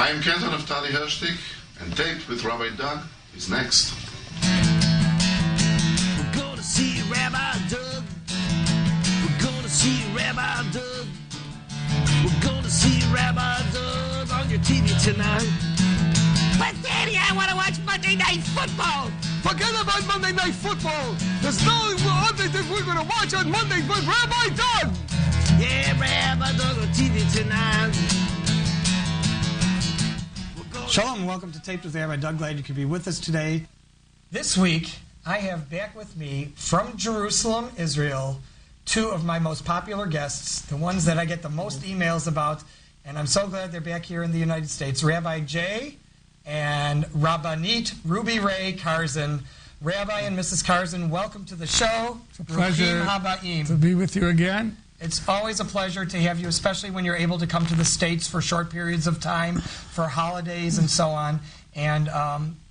I'm Cantor Naftali Hershtik, and Taped with Rabbi Doug is next. We're gonna see Rabbi Doug. We're gonna see Rabbi Doug. We're gonna see Rabbi Doug on your TV tonight. But Daddy, I want to watch Monday Night Football. Forget about Monday Night Football. There's no other thing we're going to watch on Monday but Rabbi Doug. Yeah, Rabbi Doug on TV tonight. Shalom and welcome to Taped with Rabbi Doug. Glad you could be with us today. This week, I have back with me from Jerusalem, Israel, two of my most popular guests, the ones that I get the most emails about, and I'm so glad they're back here in the United States. Rabbi Jay and Rabbanit Ruby Ray Karzen. Rabbi and Mrs. Karzen, welcome to the show. It's a pleasure Habaim. to be with you again. It's always a pleasure to have you, especially when you're able to come to the States for short periods of time, for holidays and so on. And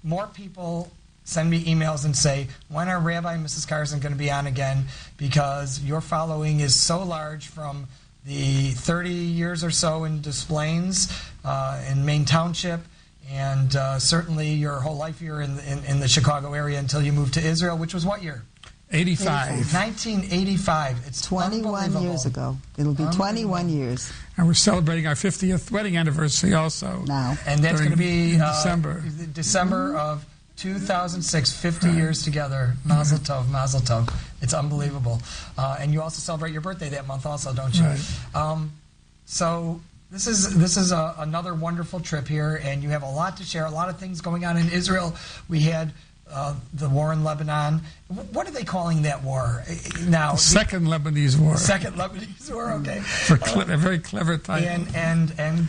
more people send me emails and say, when are Rabbi and Mrs. Karzen going to be on again? Because your following is so large, from the 30 years or so in Des Plaines, in Maine Township, and certainly your whole life here in the Chicago area until you moved to Israel, which was what year? 85. 1985. It's 21 years ago. It'll be 21 years. And we're celebrating our 50th wedding anniversary also. Now. And that's going to be December. December of 2006, 50 years together. Mazel tov, mazel tov. It's unbelievable. And you also celebrate your birthday that month also, don't you? Right. So this is another wonderful trip here, and you have a lot to share, a lot of things going on in Israel. We had the war in Lebanon. What are they calling that war now? The Second Lebanese War. Second Lebanese War, okay. A very clever title. And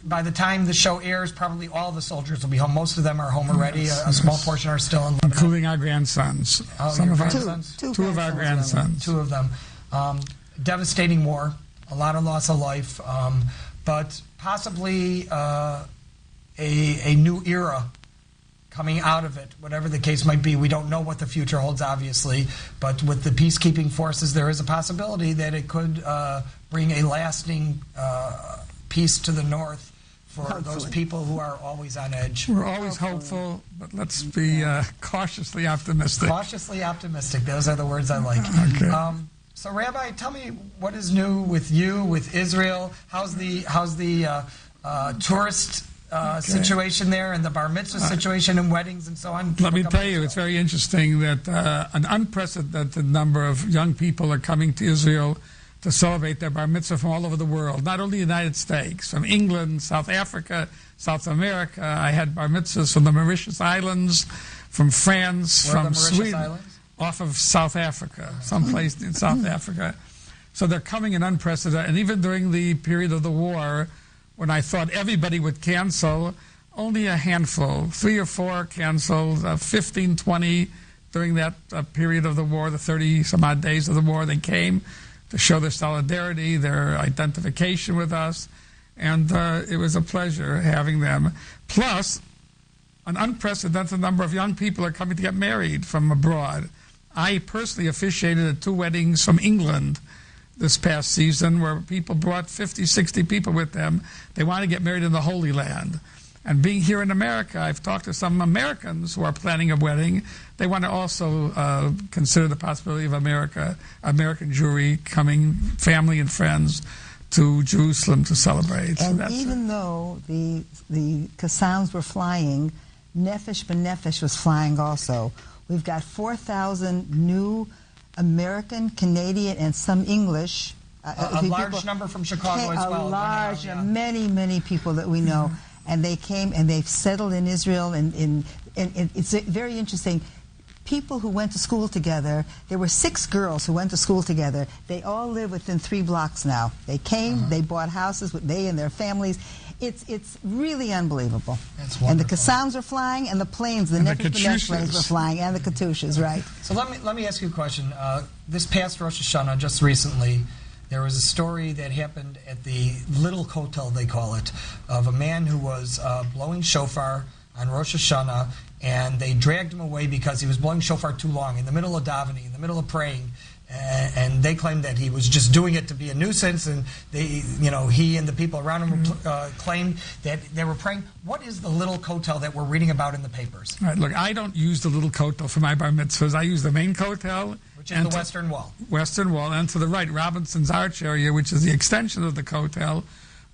by the time the show airs, probably all the soldiers will be home. Most of them are home already. A small portion are still in Lebanon. Including our grandsons. Some of our grandsons? Two of our grandsons. Two of them. Devastating war. A lot of loss of life. But possibly a new era coming out of it, whatever the case might be. We don't know what the future holds, obviously, but with the peacekeeping forces, there is a possibility that it could bring a lasting peace to the north for those people who are always on edge. We're always hopeful, but let's be cautiously optimistic. Cautiously optimistic. Those are the words I like. Okay. So, Rabbi, tell me what is new with you, with Israel. How's the tourist situation there, and the bar mitzvah situation and weddings and so on? Let me tell you, it's very interesting that an unprecedented number of young people are coming to Israel to celebrate their bar mitzvah from all over the world, not only the United States, from England, South Africa, South America. I had bar mitzvahs from the Mauritius Islands, from France, from Sweden, Islands? Off of South Africa, someplace in South Africa. So they're coming in unprecedented, and even during the period of the war, when I thought everybody would cancel, only a handful, 3 or 4 canceled, 15, 20 during that period of the war, the 30-some-odd days of the war. They came to show their solidarity, their identification with us, and it was a pleasure having them. Plus, an unprecedented number of young people are coming to get married from abroad. I personally officiated at 2 weddings from England this past season, where people brought 50, 60 people with them. They want to get married in the Holy Land. And being here in America, I've talked to some Americans who are planning a wedding. They want to also consider the possibility of American Jewry coming, family and friends, to Jerusalem to celebrate. And so even though the Qassams were flying, Nefesh B'Nefesh was flying also. We've got 4,000 new American, Canadian, and some English. A large number from Chicago as well. Many people that we know. And they came and they've settled in Israel. And it's very interesting. People who went to school together, there were 6 girls who went to school together. They all live within 3 blocks now. They came, they bought houses, they and their families. It's really unbelievable. That's wonderful. And the Qassams are flying, and the planes, the Nefesh B'Nefesh planes were flying, and the Katyushas, right? So let me ask you a question. This past Rosh Hashanah, just recently, there was a story that happened at the Little Kotel, they call it, of a man who was blowing shofar on Rosh Hashanah, and they dragged him away because he was blowing shofar too long, in the middle of davening, in the middle of praying. and they claimed that he was just doing it to be a nuisance, and he and the people around him claimed that they were praying. What is the little kotel that we're reading about in the papers? All right, look, I don't use the little kotel for my bar mitzvahs. I use the main kotel, which is the Western Wall. Western Wall, and to the right, Robinson's Arch area, which is the extension of the kotel,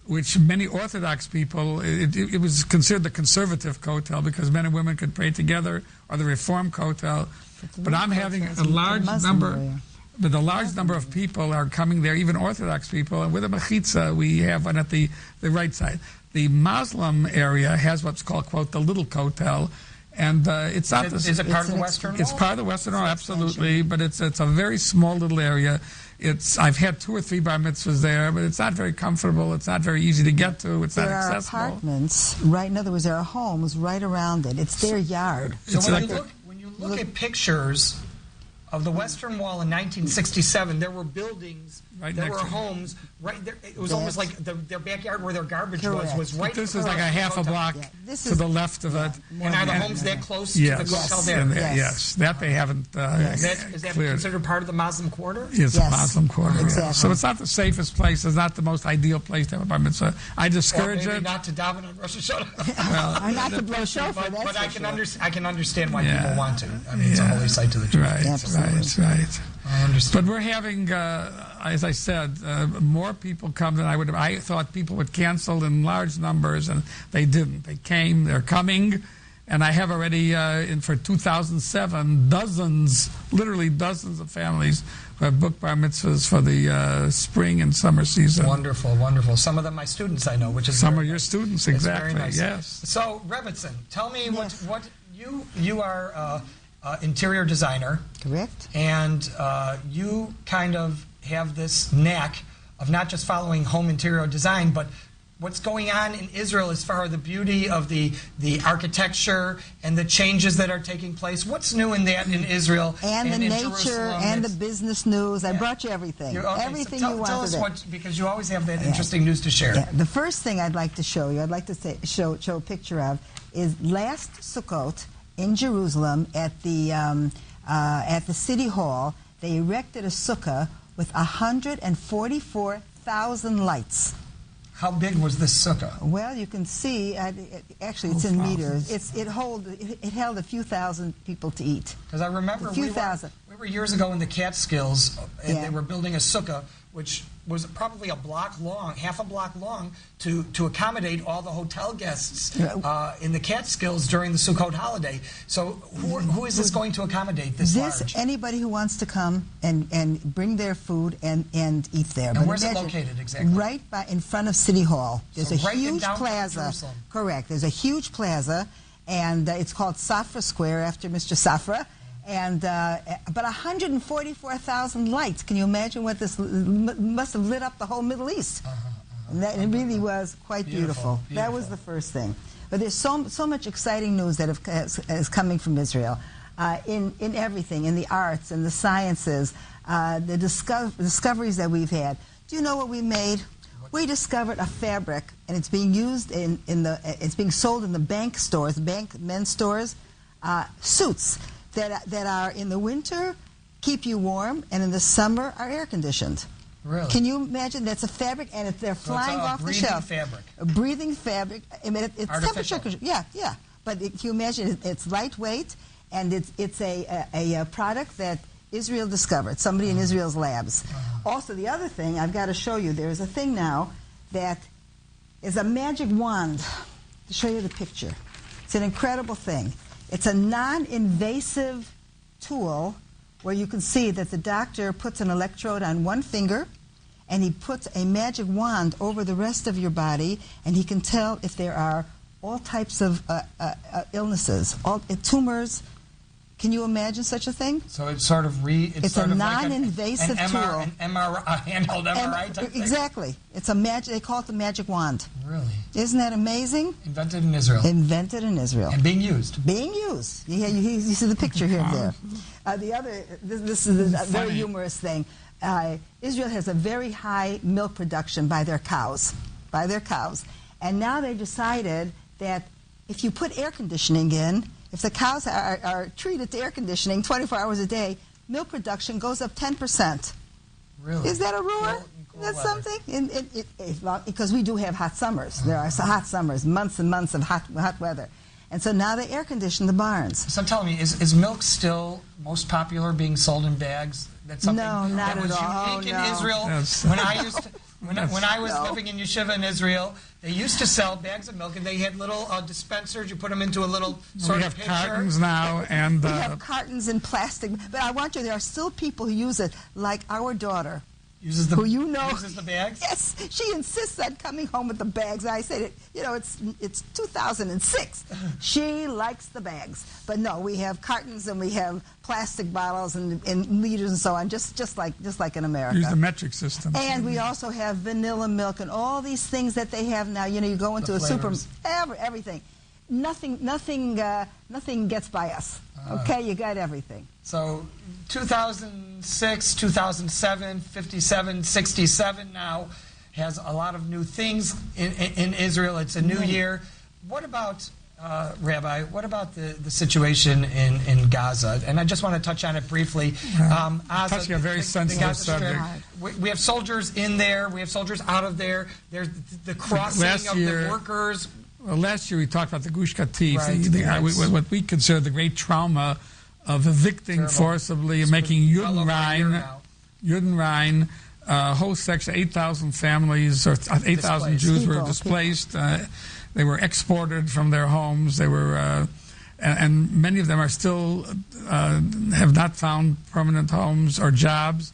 which many Orthodox people, it was considered the conservative kotel because men and women could pray together, or the Reform kotel. But I'm having a large number. But a large number of people are coming there, even Orthodox people, and with a mechitza, we have one at the right side. The Muslim area has what's called, quote, the little kotel, and it's not... Is it part of the Western Wall? It's part of the Western Wall, absolutely, but it's a very small little area. I've had 2 or 3 bar mitzvahs there, but it's not very comfortable, it's not very easy to get to, it's not accessible. There are apartments, right, in other words, there are homes right around it. It's their yard. So when you look at pictures of the Western Wall in 1967, there were buildings, there were homes right there. It was almost like their backyard where their garbage was right. This is like a half a block to the left of it. And are the homes that close to the hotel there? Yes, that they haven't Is that considered part of the Muslim quarter? It's a Muslim quarter. Exactly. Yeah. So it's not the safest place. It's not the most ideal place to have a bar mitzvah. I discourage or maybe it. not to daven on Rosh Hashanah. Or not to blow shofar. But I can understand why people want to. I mean, it's a holy site to the Jews. Right. I understand. But we're having, as I said, more people come than I would have. I thought people would cancel in large numbers, and they didn't. They came, they're coming, and I have already, for 2007, literally dozens of families who have booked bar mitzvahs for the spring and summer season. Wonderful, wonderful. Some of them my students I know, which is some of your students, exactly. Very nice. Yes. So, Rebbitzin, tell me what you are interior designer. Correct. And you kind of have this knack of not just following home interior design, but what's going on in Israel as far as the beauty of the architecture and the changes that are taking place. What's new in that in Israel and the nature Jerusalem? and the business news? I brought you everything. Everything you wanted. Tell us because you always have that interesting news to share. Yeah. The first thing I'd like to show you, show a picture of, is last Sukkot in Jerusalem at the City Hall. They erected a sukkah with 144,000 lights. How big was this sukkah? Well, you can see, actually it's in meters. It held a few thousand people to eat. Because I remember we were years ago in the Catskills, and they were building a sukkah, which was probably half a block long, to accommodate all the hotel guests in the Catskills during the Sukkot holiday. So who is this going to accommodate this large? Anybody who wants to come and bring their food and eat there. And where's it located exactly? Right in front of City Hall. There's a huge plaza. Jerusalem. Correct. There's a huge plaza, and it's called Safra Square after Mr. Safra. And but 144,000 lights. Can you imagine what this must have lit up the whole Middle East? And that, it really was quite beautiful. That was the first thing. But there's so much exciting news that is coming from Israel in everything, in the arts and the sciences, the discoveries that we've had. Do you know what we made? We discovered a fabric, and it's being used it's being sold in the men's stores, suits that are in the winter keep you warm, and in the summer are air conditioned. Really? Can you imagine? That's a fabric, and they're flying off the shelf. Fabric. A breathing fabric. I mean, it's artificial. temperature. Yeah. But can you imagine? It's lightweight, and it's a product that Israel discovered. Somebody in Israel's labs. Also, the other thing I've got to show you. There is a thing now that is a magic wand. To show you the picture, it's an incredible thing. It's a non-invasive tool where you can see that the doctor puts an electrode on one finger, and he puts a magic wand over the rest of your body, and he can tell if there are all types of illnesses, tumors. Can you imagine such a thing? So it's sort of it's sort a of non-invasive like tool. An MRI, handheld MRI type thing? Exactly. It's a magic. They call it the magic wand. Really? Isn't that amazing? Invented in Israel. Invented in Israel. And being used. Being used. You see the picture here and there. This is a very humorous thing. Israel has a very high milk production by their cows. And now they've decided that if you put air conditioning in, if the cows are treated to air conditioning 24 hours a day, milk production goes up 10%. Really? Is that a roar? Cool That's weather. something? Because we do have hot summers. There are hot summers, months and months of hot weather. And so now they air condition the barns. So tell me, is milk still most popular, being sold in bags? That's something No, not that was at all. unique No. in Israel. Yes. When I used to, when I was No. living in yeshiva in Israel, they used to sell bags of milk, and they had little dispensers. You put them into a little sort We of have pitcher. cartons now, and We have cartons in plastic. But I want you, there are still people who use it, like our daughter. Uses the Who you know. uses the bags. Yes, she insists on coming home with the bags. I said, it's 2006. She likes the bags, but no, we have cartons and we have plastic bottles and liters and so on, just like in America. use the metric system. And we also have vanilla milk and all these things that they have now. You go into The a super, flavors. everything. Nothing gets by us. Okay, you got everything. So 2006, 2007, 57, 67 now has a lot of new things in Israel. It's a new year. What about, Rabbi, what about the situation in Gaza? And I just want to touch on it briefly. Touching a very sensitive Gaza Strip. subject. We have soldiers in there. We have soldiers out of there. There's the crossing Last of year- the workers. Well, last year we talked about the Gush Katif, Right, what we consider the great trauma of evicting Terrible. forcibly and It's making been well over a year now. Yud and Rhein, whole section, 8,000 families or 8,000 Displaced. Jews were People. displaced. They were exported from their homes. They were, and many of them are still have not found permanent homes or jobs.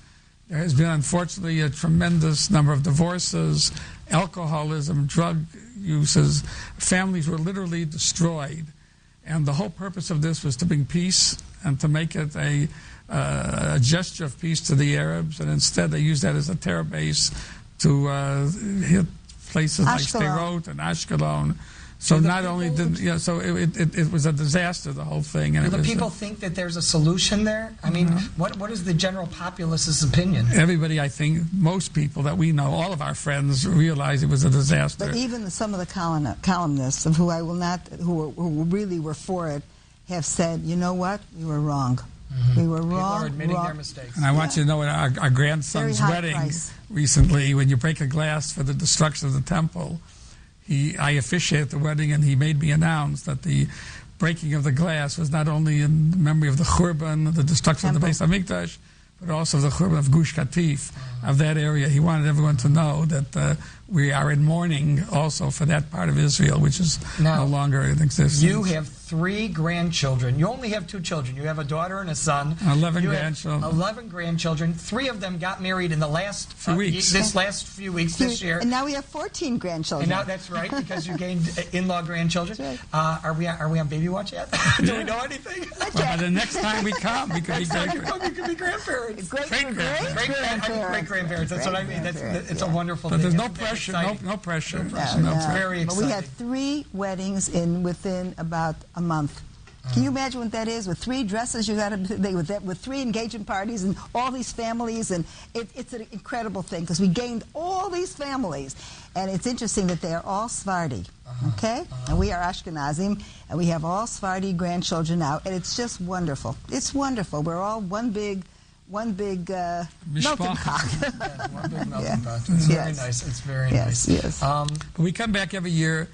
There has been, unfortunately, a tremendous number of divorces, alcoholism, drug uses. Families were literally destroyed. And the whole purpose of this was to bring peace and to make it a gesture of peace to the Arabs. And instead, they used that as a terror base to hit places like Ashkelon. Sderot and Ashkelon. So the not only people- did, so it was a disaster, the whole thing. And Do it the was, people think that there's a solution there? I mean, what is the general populace's opinion? everybody, I think, most people that we know, all of our friends, realize it was a disaster. But even some of the columnists, of who I will not, who really were for it, have said, you know what, we were wrong. We were People wrong. are admitting wrong. their mistakes. And I want you to know at our grandson's Very high wedding price. recently, when you break a glass for the destruction of the temple, I officiated the wedding, and he made me announce that the breaking of the glass was not only in memory of the Churban, the destruction of the Beis HaMikdash, but also the Churban of Gush Katif, of that area. He wanted everyone to know that we are in mourning also for that part of Israel, which is Now, no longer in existence. You have 3 grandchildren. You only have 2 children. You have a daughter and a son. 11 You have grandchildren. 11 grandchildren. 3 of them got married in the last Few weeks. This last few weeks this year. And now we have 14 grandchildren. And now that's right, because you gained in-law grandchildren. That's Are we on baby watch yet? Do we know anything? Well, by the next time we come, we could be Next time you great. come, you could be grandparents. Great-grandparents. Great-grandparents. That's what I mean. It's a wonderful But thing. there's no Isn't that pressure, exciting? no pressure. Very But we had exciting. 3 weddings within about a month. Can you imagine what that is? With 3 dresses, you got to with 3 engagement parties and all these families, and it's an incredible thing because we gained all these families, and it's interesting that they are all Sephardi, okay? And we are Ashkenazim, and we have all Sephardi grandchildren now, and it's just wonderful. It's wonderful. We're all one big melting pot. Yeah, one big melting Yeah. pot. It's very Yes. nice. It's very Yes, nice. yes. But we come back every year,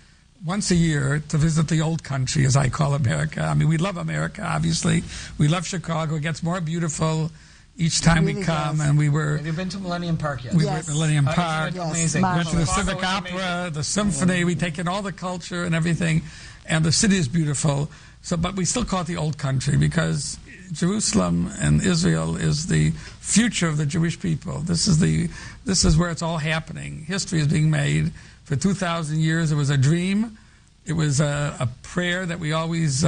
once a year, to visit the old country, as I call America. I mean, we love America, obviously. We love Chicago. It gets more beautiful each time we really come. does. And we were Have you been to Millennium Park yet? we Yes. were at Millennium Oh, Park. it's Yes, amazing. marvelous. Went to the Chicago Civic is Opera, amazing. the symphony. We take in all the culture and everything, and the city is beautiful. So, but we still call it the old country because Jerusalem and Israel is the future of the Jewish people. This is where it's all happening. History is being made. For 2,000 years, it was a dream. It was a prayer that we always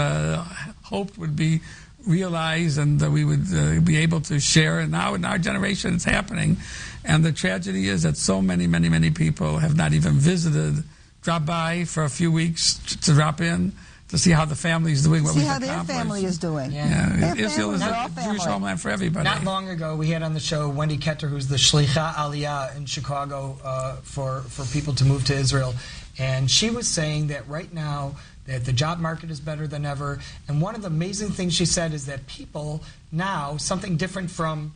hoped would be realized and that we would be able to share. And now in our generation, it's happening. And the tragedy is that so many people have not even visited, dropped by for a few weeks to drop in to see how the family is doing, what See we've how their accomplished. family is doing. Yeah. Yeah, Their Israel is families are all a Jewish family. homeland for everybody. Not long ago, we had on the show Wendy Ketter, who's the Shlicha Aliyah in Chicago for people to move to Israel. And she was saying that right now that the job market is better than ever. And one of the amazing things she said is that people now, something different from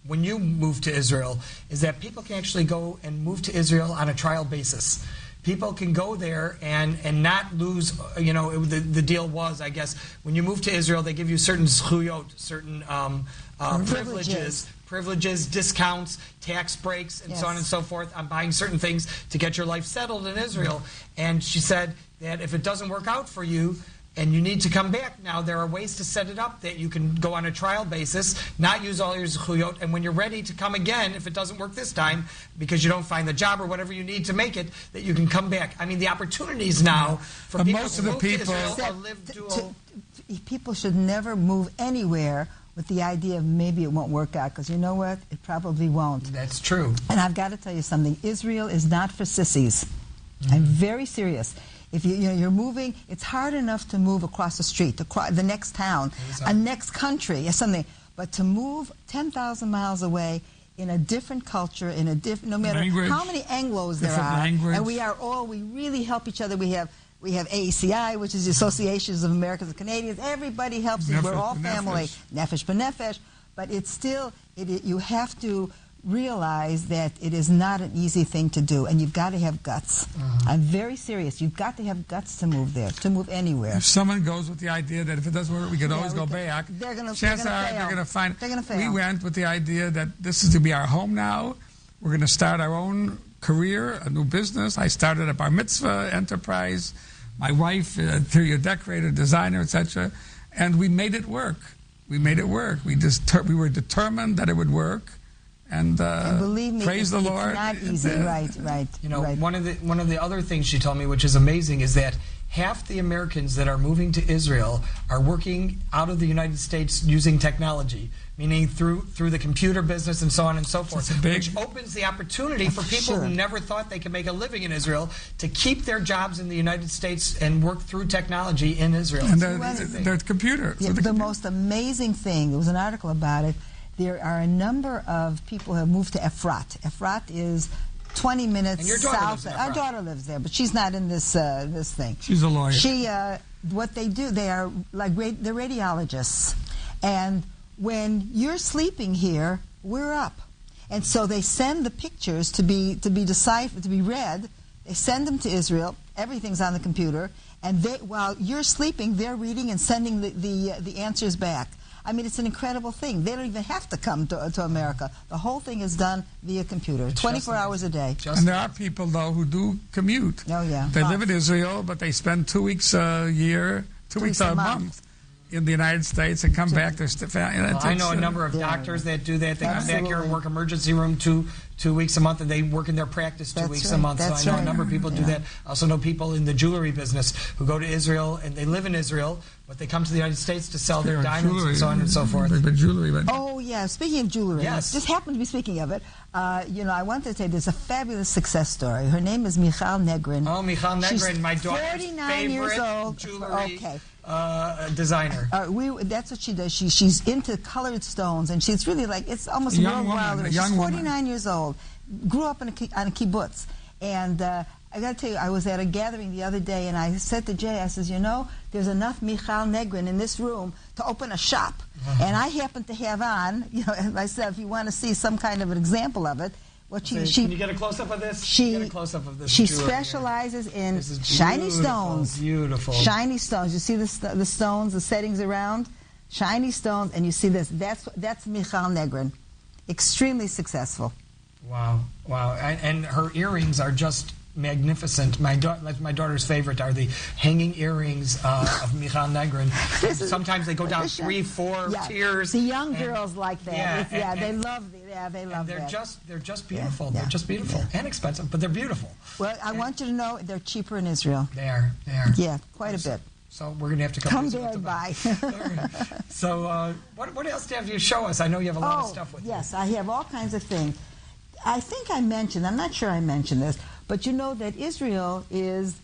when you moved to Israel, is that people can actually go and move to Israel on a trial basis. People can go there and not lose, the deal was, I guess, when you move to Israel, they give you certain zchuyot, certain privileges, discounts, tax breaks, and so on and so forth on buying certain things to get your life settled in Israel. And she said that if it doesn't work out for you, and you need to come back now, there are ways to set it up that you can go on a trial basis, not use all your zechuyot, and when you're ready to come again, if it doesn't work this time, because you don't find the job or whatever you need to make it, that you can come back. I mean, the opportunities now for people most to of the move people to Israel or live dual. People should never move anywhere with the idea of maybe it won't work out, because you know what? It probably won't. That's true. And I've got to tell you something. Israel is not for sissies. I'm very serious. If you're moving, it's hard enough to move across the street, the next town, a next country, or something. But to move 10,000 miles away in a different culture, in a different, no matter how many Anglos there are, and we really help each other. We have AACI, which is the Associations of Americans and Canadians. Everybody helps. We're all family. Nefesh b'nefesh. But it's still, you have to realize that it is not an easy thing to do, and you've got to have guts. I'm very serious. You've got to have guts to move there, to move anywhere. If someone goes with the idea that if it doesn't work, we can always go back, they're going to fail. They're going to fail. We went with the idea that this is to be our home now. We're going to start our own career, a new business. I started a bar mitzvah enterprise. My wife, interior decorator, designer, etc. And we made it work. We made it work. We were determined that it would work. And believe me, praise the Lord. It's not easy, right. One of the other things she told me, which is amazing, is that half the Americans that are moving to Israel are working out of the United States using technology, meaning through the computer business and so on and so forth, which opens the opportunity for people who never thought they could make a living in Israel to keep their jobs in the United States and work through technology in Israel. And their computer. Yeah, the most amazing thing, there was an article about it. There are a number of people who have moved to Efrat. Efrat is 20 minutes south. Our daughter lives there, but she's not in this thing. She's a lawyer. What they do, they are like they're radiologists, and when you're sleeping here, we're up, and so they send the pictures to be deciphered, to be read. They send them to Israel. Everything's on the computer, and while you're sleeping, they're reading and sending the answers back. I mean, it's an incredible thing. They don't even have to come to America. The whole thing is done via computer, 24 hours a day. And there are people, though, who do commute. Oh, yeah. They live in Israel, but they spend 2 weeks a year, 2 weeks a month in the United States and come back. I know a number of doctors that do that. They come back here and work emergency room 2 weeks a month, and they work in their practice 2 weeks a month. So I know a number of people do that. I also know people in the jewelry business who go to Israel, and they live in Israel, but they come to the United States to sell their diamonds and so on and so forth. Oh, yeah. Speaking of jewelry, just happened to be speaking of it. I wanted to say there's a fabulous success story. Her name is Michal Negrin. Oh, Michal Negrin, my daughter's 49 years old. Jewelry designer. That's what she does. She's into colored stones, and she's really like, it's almost worldwide. She's 49 years old. Grew up on a kibbutz. And I got to tell you, I was at a gathering the other day, and I said to Jay, I says, there's enough Michal Negrin in this room to open a shop. And I happen to have on, as I said, if you want to see some kind of an example of it, can you get a close-up of this? Get a close-up of this. She specializes in shiny stones. Beautiful. Shiny stones. You see the stones, the settings around? Shiny stones, and you see this. That's Michal Negrin. Extremely successful. Wow. And her earrings are just magnificent. My daughter's favorite are the hanging earrings of Michal Negrin. Sometimes they go down 3, 4 tiers. The young girls like that. They love that. They're just beautiful. They're just beautiful and expensive, but they're beautiful. Well, I want you to know they're cheaper in Israel. They are. Yeah, quite a bit. So we're going to have to come there and buy. So what else do you have to show us? I know you have a lot of stuff with you. Yes, I have all kinds of things. I think I mentioned, I'm not sure I mentioned this, but you know that Israel is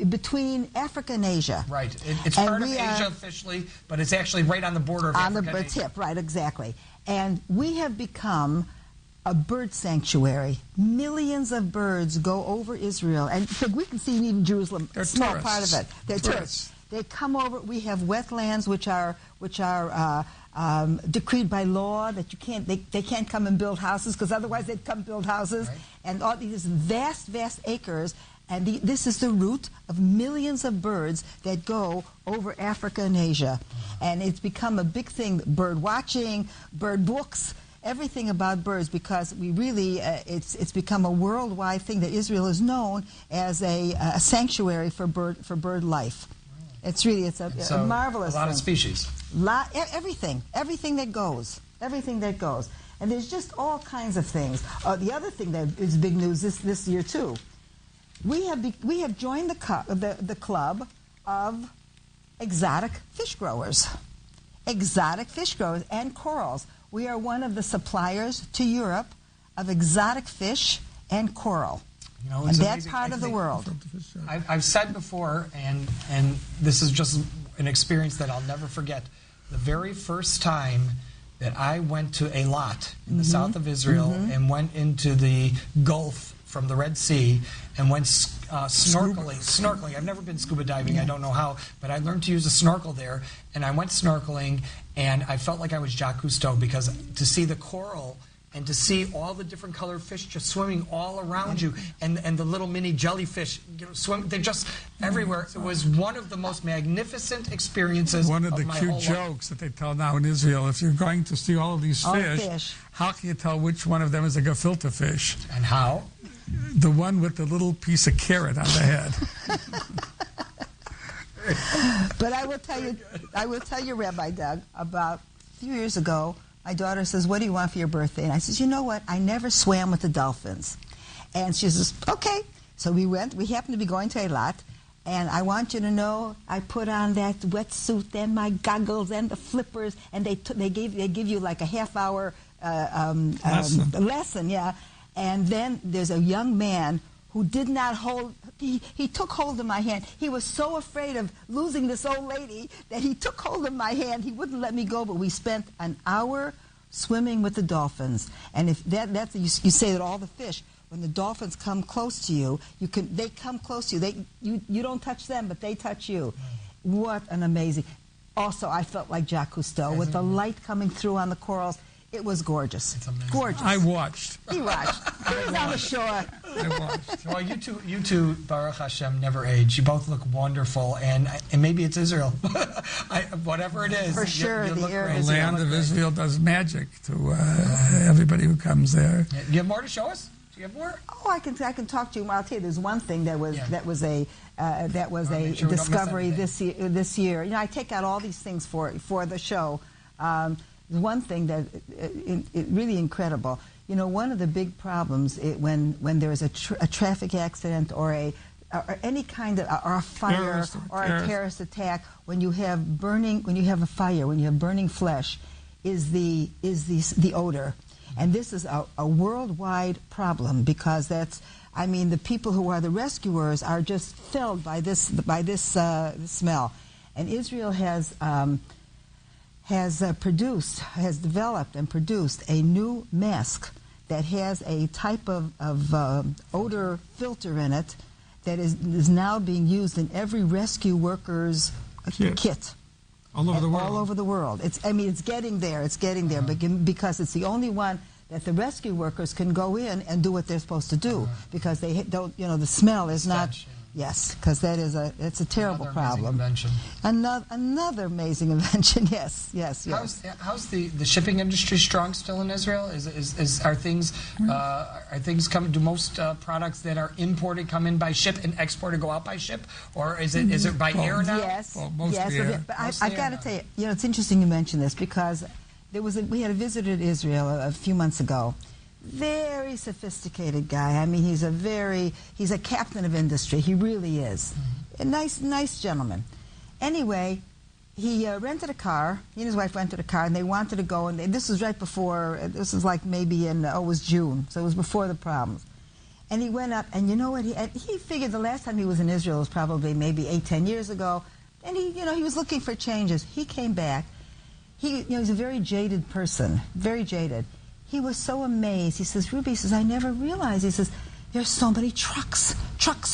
between Africa and Asia. Right. It's part of Asia officially, but it's actually right on the border of Africa and Asia. On the tip, right, exactly. And we have become a bird sanctuary. Millions of birds go over Israel, and we can see even Jerusalem, They're a small tourists. part of it. They're tourists. They come over. We have wetlands which are decreed by law that you can't. They can't come and build houses because otherwise they'd come build houses. Right. And all these vast acres. And this is the route of millions of birds that go over Africa and Asia. And it's become a big thing, bird watching, bird books, everything about birds, because we really, it's become a worldwide thing that Israel is known as a sanctuary for bird life. It's really, it's a marvelous thing. A lot of species. Everything that goes. And there's just all kinds of things. The other thing that is big news this year too, we have joined the club of exotic fish growers and corals. We are one of the suppliers to Europe of exotic fish and coral. You know, and that part of the world. I've said before, and this is just an experience that I'll never forget. The very first time that I went to Eilat in the south of Israel and went into the Gulf from the Red Sea and went snorkeling. I've never been scuba diving. I don't know how, but I learned to use a snorkel there. And I went snorkeling, and I felt like I was Jacques Cousteau, because to see the coral and to see all the different colored fish just swimming all around you, and the little mini jellyfish, they're just everywhere. It was one of the most magnificent experiences of my whole life. One of the cute jokes that they tell now in Israel, if you're going to see all of these fish, how can you tell which one of them is a gefilte fish? And how? The one with the little piece of carrot on the head. But I will tell you, Rabbi Doug, about a few years ago, my daughter says, "What do you want for your birthday?" And I says, "You know what? I never swam with the dolphins." And she says, "Okay." So we went. We happened to be going to Eilat, and I want you to know, I put on that wetsuit and my goggles and the flippers, and they give you like a half-hour lesson, yeah. And then there's a young man who did not hold. He took hold of my hand. He was so afraid of losing this old lady that he took hold of my hand. He wouldn't let me go. But we spent an hour swimming with the dolphins. And if that's you say that all the fish, when the dolphins come close to you, they come close to you. You don't touch them, but they touch you. What an amazing! Also, I felt like Jacques Cousteau with the light coming through on the corals. It was gorgeous. It's amazing. Gorgeous. I watched. He watched. He was on the shore. I watched. Well, you two, Baruch Hashem, never age. You both look wonderful, and maybe it's Israel. Whatever it is. For sure, you look great. The land of Israel does magic to everybody who comes there. You have more to show us? Do you have more? Oh, I can talk to you. I'll tell you. There's one thing that was a Sure discovery this year. You know, I take out all these things for the show. One thing that it really incredible. You know, one of the big problems when there is a traffic accident or any kind of a fire or a terrorist attack, when you have a fire, when you have burning flesh, is the odor, and this is a worldwide problem, because the people who are the rescuers are just filled by this smell, and Israel has developed and produced a new mask that has a type of odor filter in it that is now being used in every rescue worker's kit. All over the world. All over the world. It's getting there. It's getting there, because it's the only one that the rescue workers can go in and do what they're supposed to do, because they don't. You know, the smell is not. Yes, because it's a terrible problem. Another amazing invention. Yes. How's the shipping industry strong still in Israel? Are things coming? Do most products that are imported come in by ship and exported go out by ship, or is it by air now? Yes, air. But I got to tell you, it's interesting you mention this, because we had a visitor to Israel a few months ago. Very sophisticated guy. I mean, he's a captain of industry. He really is. A nice gentleman. Anyway, he rented a car. He and his wife rented a car, and they wanted to go. And this was right before. This was like maybe it was June, so it was before the problems. And he went up, and you know what? He figured the last time he was in Israel was probably maybe 8-10 years ago, and he was looking for changes. He came back. He's a very jaded person, very jaded. he was so amazed. He says, Ruby, he says, I never realized. He says, there's so many trucks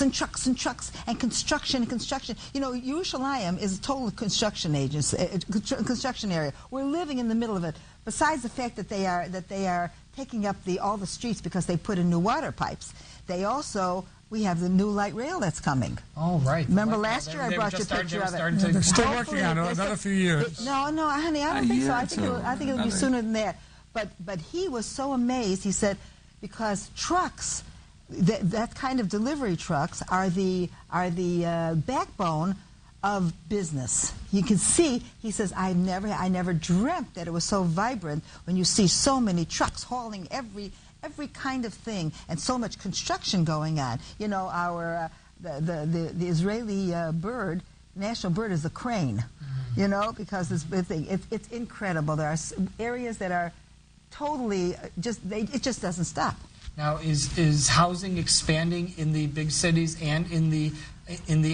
and trucks and trucks, and construction and construction. You know, Yerushalayim is a total construction construction area. We're living in the middle of it. Besides the fact that they are taking up all the streets because they put in new water pipes, we have the new light rail that's coming. Oh, right. Remember last year I brought you a picture of it. They're still working on it, another few years. No, honey, I don't think so. I think it'll be sooner than that. But he was so amazed. He said, because trucks, that kind of delivery trucks are the backbone of business. You can see, he says, I never dreamt that it was so vibrant when you see so many trucks hauling every kind of thing and so much construction going on. You know, the Israeli national bird is the crane. Mm-hmm. You know, because it's incredible. There are areas that are totally it just doesn't stop. Now, is housing expanding in the big cities and in the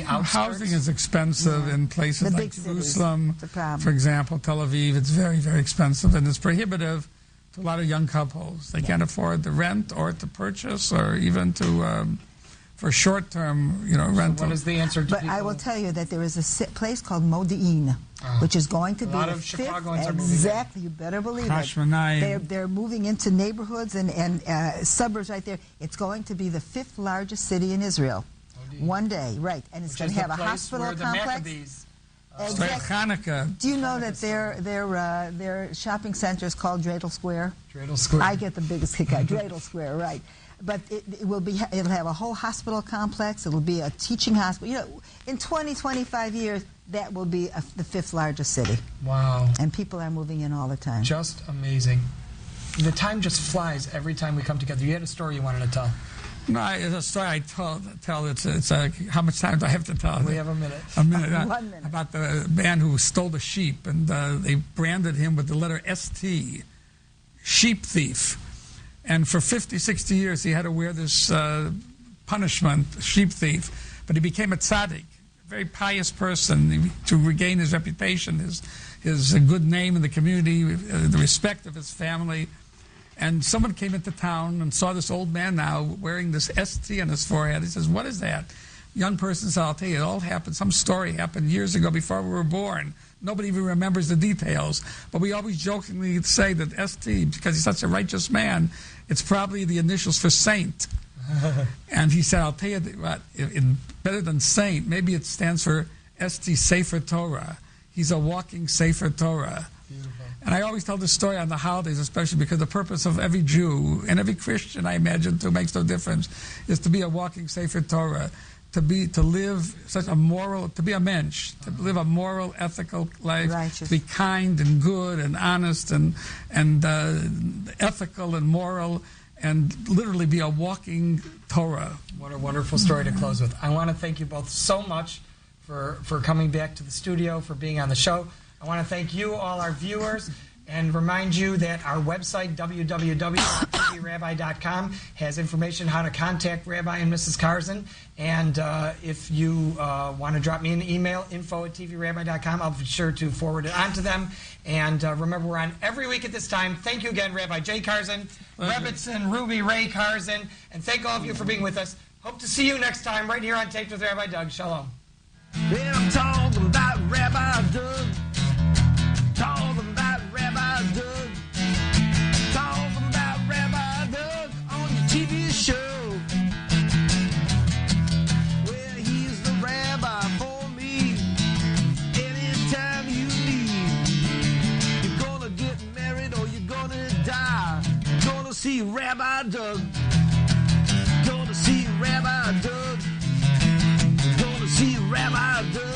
outskirts? Housing is expensive in places like Jerusalem, for example, Tel Aviv. It's very, very expensive, and it's prohibitive to a lot of young couples. They can't afford the rent or to purchase or even to for short-term, rental. So what is the answer to But I will tell you that there is a place called Modi'in, which is going to be a lot of Chicagoans are moving there. Exactly, you better believe it. They're moving into neighborhoods and suburbs right there. It's going to be the 5th largest city in Israel. One day, right? And it's going to have a hospital complex. Hanukkah. Do you know that their shopping center is called Dreidel Square? Dreidel Square. I get the biggest kick out. Dreidel Square, right? But it'll have a whole hospital complex. It'll be a teaching hospital. You know, in 25 years, that will be the 5th largest city. Wow! And people are moving in all the time. Just amazing. The time just flies every time we come together. You had a story you wanted to tell. No, it's a story I tell. It's how much time do I have to tell? We have a minute. A minute. 1 minute. About the man who stole the sheep, and they branded him with the letter ST, sheep thief. And for 50, 60 years, he had to wear this punishment, sheep thief. But he became a tzaddik, a very pious person, to regain his reputation, his good name in the community, the respect of his family. And someone came into town and saw this old man now wearing this ST on his forehead. He says, "What is that?" Young person said, "I'll tell you, it all happened, some story happened years ago before we were born. Nobody even remembers the details. But we always jokingly say that ST, because he's such a righteous man, it's probably the initials for saint." And he said, "I'll tell you what, better than saint, maybe it stands for ST, Sefer Torah. He's a walking Sefer Torah." Beautiful. And I always tell this story on the holidays, especially because the purpose of every Jew and every Christian, I imagine, too, makes no difference, is to be a walking Sefer Torah. To live such a moral, to be a mensch, to live a moral, ethical life, righteous, to be kind and good and honest and ethical and moral, and literally be a walking Torah. What a wonderful story to close with. I want to thank you both so much for coming back to the studio, for being on the show. I want to thank you, all our viewers, and remind you that our website, www.tvrabbi.com, has information how to contact Rabbi and Mrs. Karzen. And if you want to drop me an email, info@tvrabbi.com, I'll be sure to forward it on to them. And remember, we're on every week at this time. Thank you again, Rabbi Jay Karzen, Rebbitzin, Ruby Ray Karzen, and thank all of you for being with us. Hope to see you next time right here on Taped with Rabbi Doug. Shalom. And I'm talking about Rabbi Doug. Talking about Rabbi Doug. Talking about Rabbi Doug on your TV show. Well, he's the rabbi for me. Anytime you need. You're gonna get married or you're gonna die. Gonna see Rabbi Doug. Gonna see Rabbi Doug. Gonna see Rabbi Doug.